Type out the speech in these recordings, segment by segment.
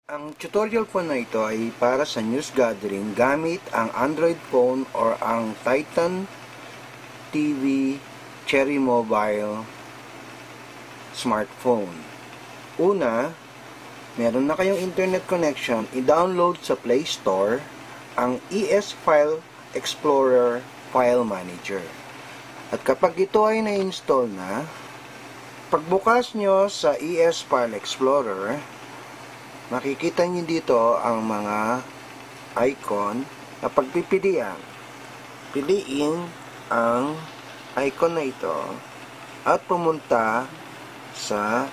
Ang tutorial po na ito ay para sa news gathering gamit ang Android phone or ang Titan TV Cherry Mobile smartphone. Una, meron na kayong internet connection, i-download sa Play Store ang ES File Explorer File Manager. At kapag ito ay na-install na, pagbukas nyo sa ES File Explorer, makikita nyo dito ang mga icon na pagpipilian. Piliin ang icon na ito at pumunta sa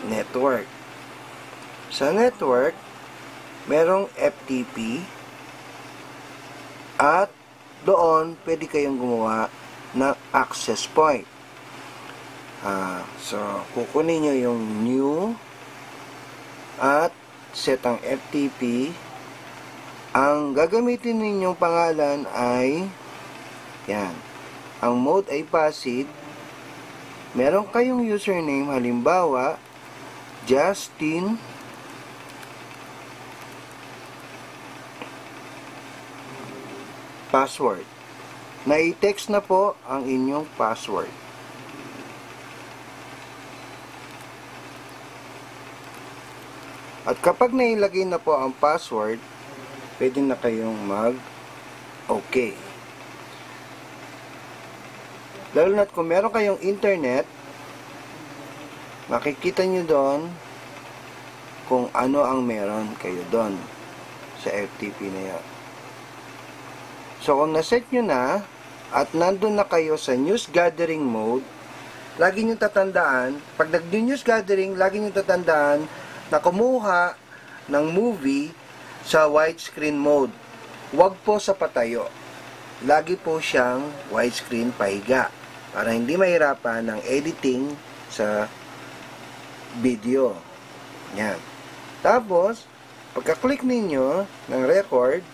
network. Sa network, merong FTP at doon pwede kayong gumawa ng access point. So, kukunin nyo yung new at set ang FTP. Ang gagamitin ninyong pangalan ay yan. Ang mode ay passive. Meron kayong username, halimbawa Justin password. Na-text na po ang inyong password. At kapag nailagay na po ang password, pwede na kayong mag-OK. Lalo na't kung meron kayong internet, makikita nyo doon kung ano ang meron kayo doon sa FTP na yan. So kung naset nyo na at nandun na kayo sa news gathering mode, lagi nyo tatandaan, pag nag-news gathering, lagi nyo tatandaan na kumuha ng movie sa widescreen mode. Huwag po sa patayo. Lagi po siyang widescreen pahiga para hindi mahirapan ng editing sa video. Yan. Tapos, pagka-click ninyo ng record,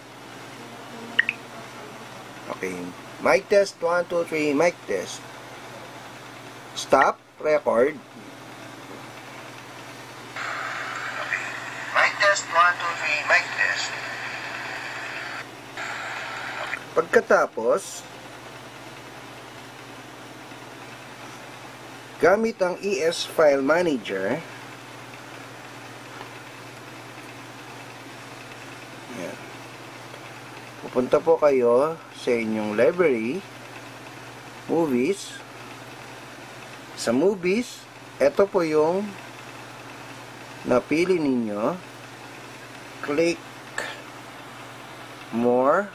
okay, mic test, 1, 2, 3, mic test. Stop, record. Mic test, 1, 2, 3, mic test. Pagkatapos, gamit ang ES File Manager, yan. Pupunta po kayo sa inyong library, movies. Sa movies, ito po yung napili ninyo. Click more,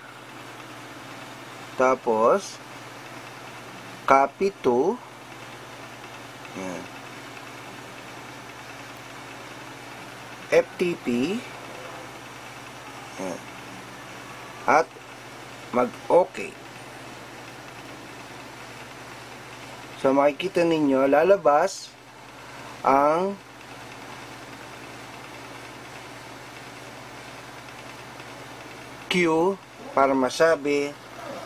tapos copy to, yan, FTP, yan, at mag-OK. So makikita ninyo lalabas ang queue para masabi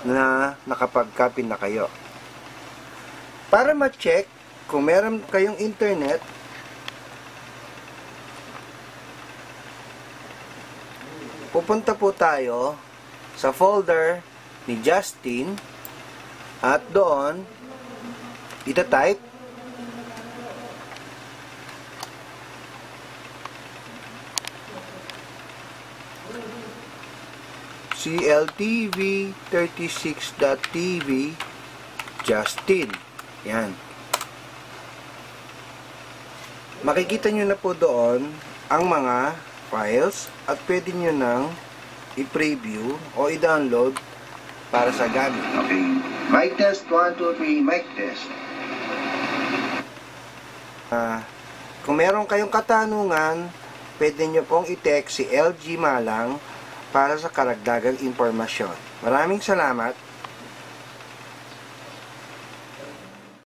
na nakapag-copy na kayo. Para ma-check kung meron kayong internet, pupunta po tayo sa folder ni Justin at doon ita-type cltv36.tv Justin. Yan. Makikita nyo na po doon ang mga files at pwede nyo nang i-preview o i-download para sa gamit. Okay. Mic test, 1, 2, 3, mic test. Kung meron kayong katanungan, pwede nyo pong i-text si LG Malang para sa karagdagang impormasyon. Maraming salamat.